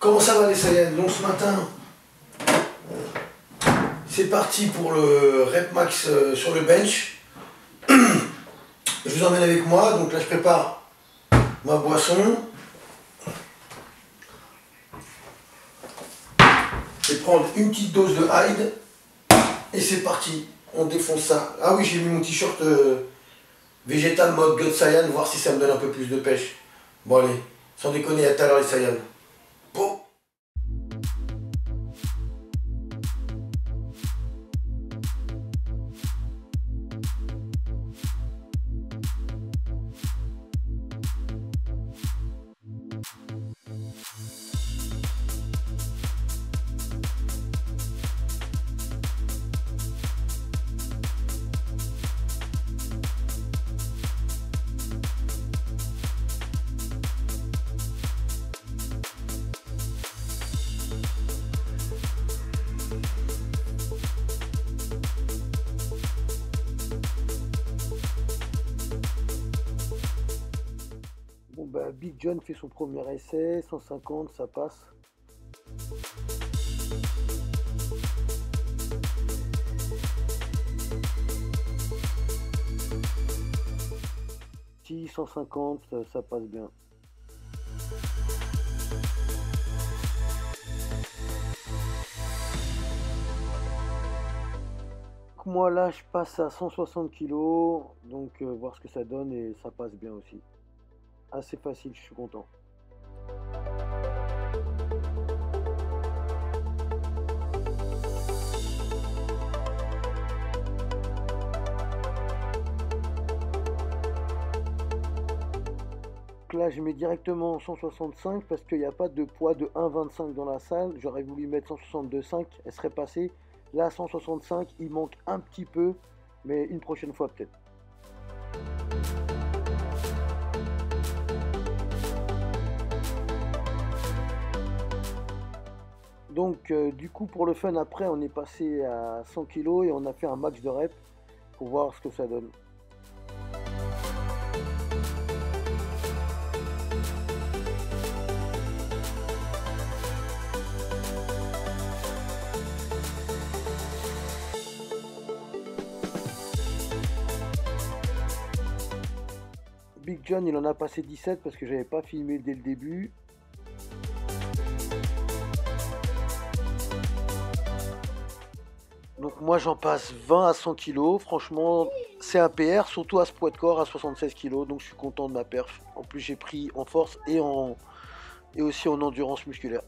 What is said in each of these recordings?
Comment ça va les Saiyans? Donc ce matin, c'est parti pour le rep max sur le bench. Je vous emmène avec moi, donc là je prépare ma boisson. Je vais prendre une petite dose de Hyde et c'est parti, on défonce ça. Ah oui, j'ai mis mon t-shirt végétal mode God Saiyan, voir si ça me donne un peu plus de pêche. Bon allez, sans déconner, à tout à l'heure les Saiyans. Bon. Bon bah Big John fait son premier essai, 150, ça passe. Si 150, ça passe bien. Moi là je passe à 160 kg, donc voir ce que ça donne et ça passe bien aussi. Assez facile, je suis content. Là je mets directement 165 parce qu'il n'y a pas de poids de 1,25 dans la salle. J'aurais voulu mettre 162,5, elle serait passée. Là 165, il manque un petit peu, mais une prochaine fois peut-être. Donc du coup pour le fun après on est passé à 100 kg et on a fait un max de reps pour voir ce que ça donne. Big John il en a passé 17 parce que j'avais pas filmé dès le début. Donc moi j'en passe 20 à 100 kg, franchement c'est un PR, surtout à ce poids de corps à 76 kg, donc je suis content de ma perf. En plus j'ai pris en force et aussi en endurance musculaire.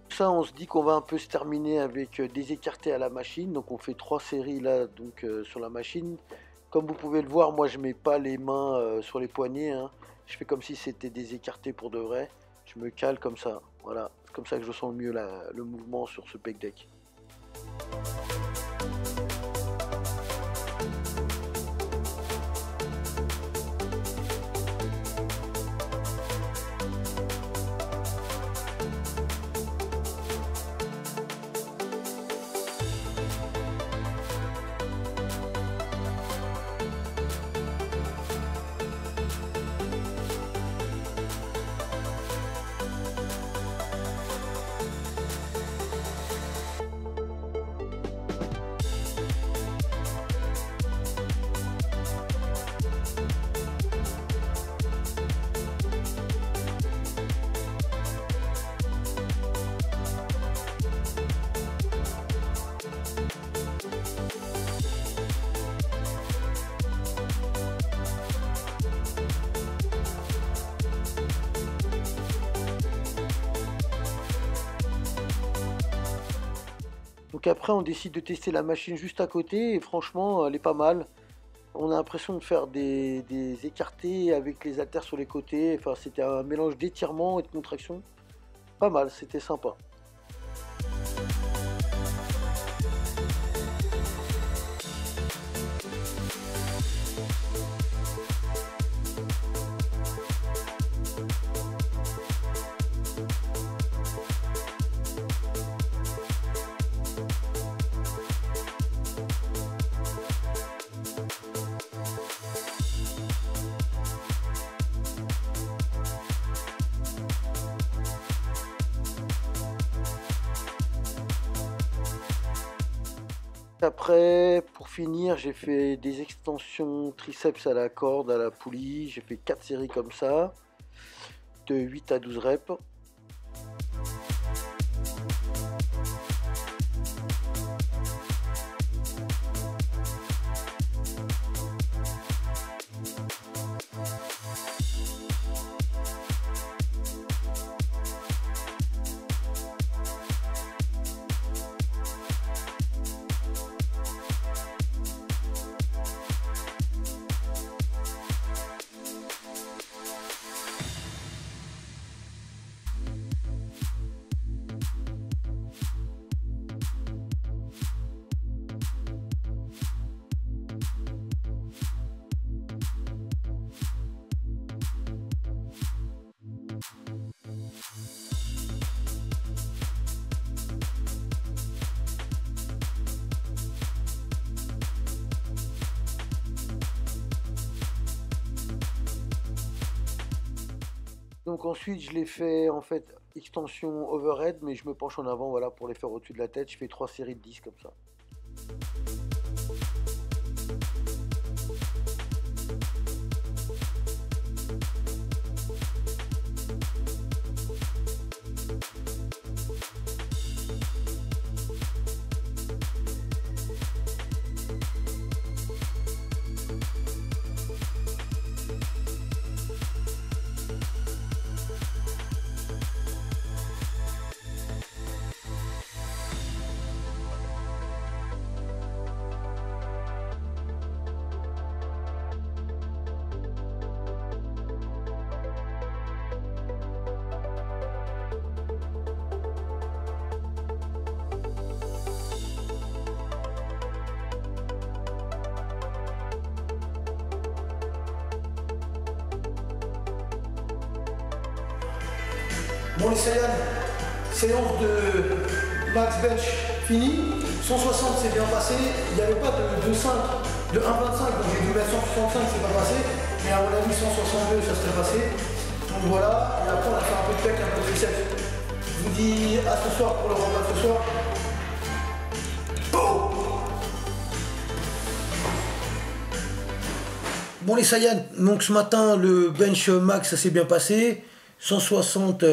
Ça on se dit qu'on va un peu se terminer avec des écartés à la machine, donc on fait 3 séries là donc sur la machine. Comme vous pouvez le voir, moi je mets pas les mains sur les poignets, hein. Je fais comme si c'était des écartés pour de vrai, je me cale comme ça, voilà, c'est comme ça que je sens le mieux le mouvement sur ce pec deck. Donc après on décide de tester la machine juste à côté et franchement elle est pas mal. On a l'impression de faire des écartés avec les haltères sur les côtés. Enfin c'était un mélange d'étirement et de contraction. Pas mal, c'était sympa. Après, pour finir, j'ai fait des extensions triceps à la corde, à la poulie. J'ai fait 4 séries comme ça, de 8 à 12 reps. Donc ensuite, je les fais en fait extension overhead, mais je me penche en avant, voilà, pour les faire au-dessus de la tête. Je fais 3 séries de 10 comme ça. Bon les Saiyans, séance de max bench finie, 160 c'est bien passé, il n'y avait pas de 5, de 1,25, donc j'ai dû mettre 165, c'est pas passé, mais à mon avis 162 ça serait passé. Donc voilà, et après on a fait un peu de pec, un peu de triceps. Je vous dis à ce soir pour le repas de ce soir. Bon les Saiyans, donc ce matin le bench max ça s'est bien passé. 160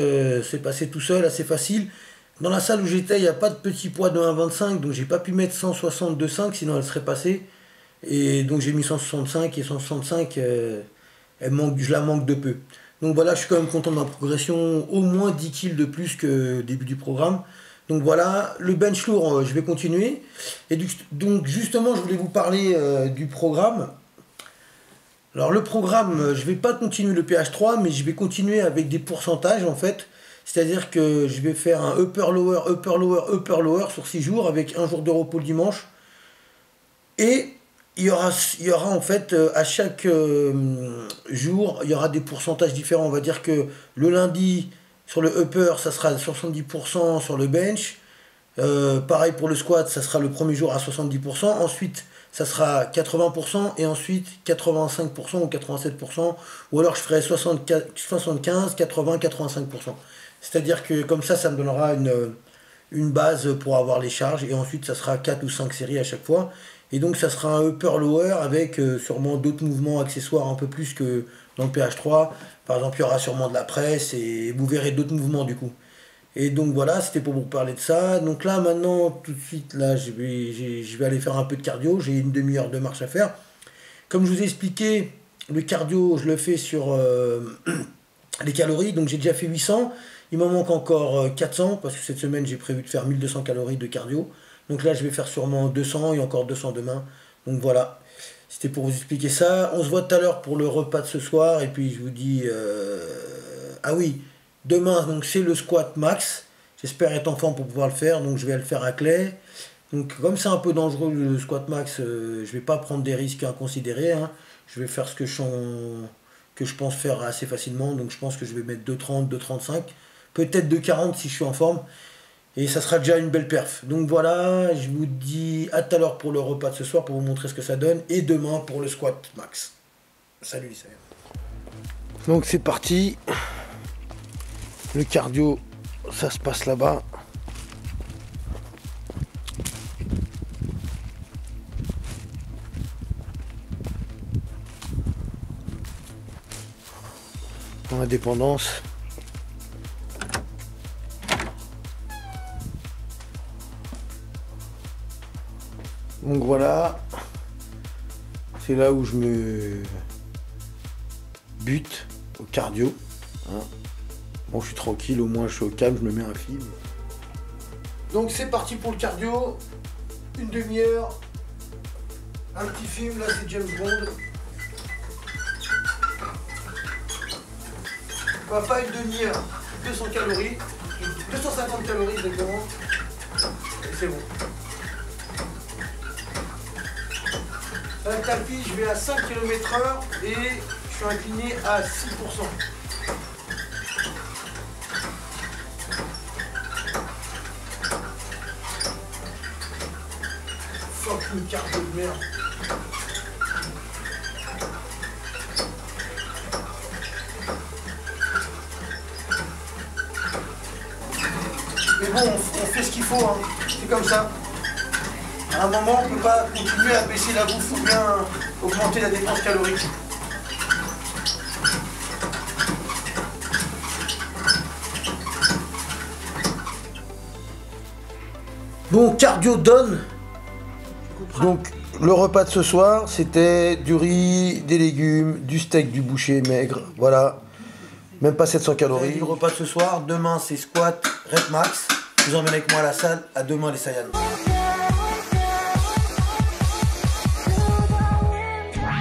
c'est passé tout seul, assez facile. Dans la salle où j'étais, il n'y a pas de petit poids de 1,25, donc j'ai pas pu mettre 162,5, sinon elle serait passée. Et donc j'ai mis 165 et 165, je la manque de peu. Donc voilà, je suis quand même content de ma progression, au moins 10 kg de plus que début du programme. Donc voilà, le bench lourd, je vais continuer. Et donc justement, je voulais vous parler du programme. Alors le programme, je ne vais pas continuer le PH3, mais je vais continuer avec des pourcentages en fait. C'est-à-dire que je vais faire un upper lower, upper lower, upper lower sur 6 jours avec un jour de repos le dimanche. Et il y aura en fait à chaque jour, il y aura des pourcentages différents. On va dire que le lundi, sur le upper, ça sera 70% sur le bench. Pareil pour le squat, ça sera le premier jour à 70%. Ensuite, ça sera 80% et ensuite 85% ou 87%. Ou alors je ferai 75, 80, 85%. C'est-à-dire que comme ça me donnera une base pour avoir les charges. Et ensuite, ça sera 4 ou 5 séries à chaque fois. Et donc, ça sera un upper lower avec sûrement d'autres mouvements accessoires un peu plus que dans le PH3. Par exemple, il y aura sûrement de la presse et vous verrez d'autres mouvements du coup. Et donc voilà, c'était pour vous parler de ça. Donc là, maintenant, tout de suite, là, je vais aller faire un peu de cardio. J'ai une demi-heure de marche à faire. Comme je vous ai expliqué, le cardio, je le fais sur les calories. Donc j'ai déjà fait 800. Il m'en manque encore 400 parce que cette semaine, j'ai prévu de faire 1200 calories de cardio. Donc là, je vais faire sûrement 200 et encore 200 demain. Donc voilà, c'était pour vous expliquer ça. On se voit tout à l'heure pour le repas de ce soir. Et puis je vous dis... Ah oui, demain, donc c'est le squat max. J'espère être en forme pour pouvoir le faire. Donc je vais le faire à clé. Donc comme c'est un peu dangereux le squat max, je vais pas prendre des risques inconsidérés. Hein. Je vais faire ce que je pense faire assez facilement. Donc je pense que je vais mettre 2,30, 2,35. Peut-être 2,40 si je suis en forme. Et ça sera déjà une belle perf. Donc voilà, je vous dis à tout à l'heure pour le repas de ce soir pour vous montrer ce que ça donne. Et demain pour le squat max. Salut les Saiyans. Donc c'est parti. Le cardio, ça se passe là-bas. indépendance. Donc voilà, c'est là où je me bute au cardio. Hein. Bon, je suis tranquille, au moins je suis au calme, je me mets un film. Donc c'est parti pour le cardio, une demi-heure, un petit film, là c'est James Bond. On va pas une demi-heure, 200 calories, 250 calories exactement, et c'est bon. Dans le tapis, je vais à 5 km/h et je suis incliné à 6%. Fucking cardio de merde. Mais bon, on fait ce qu'il faut, hein. C'est comme ça. À un moment, on ne peut pas continuer à baisser la bouffe ou bien augmenter la dépense calorique. Bon, cardio done. Donc, le repas de ce soir, c'était du riz, des légumes, du steak du boucher maigre. Voilà. Même pas 700 calories. Le repas de ce soir, demain c'est squat, rep max. Je vous emmène avec moi à la salle. À demain les Saiyans.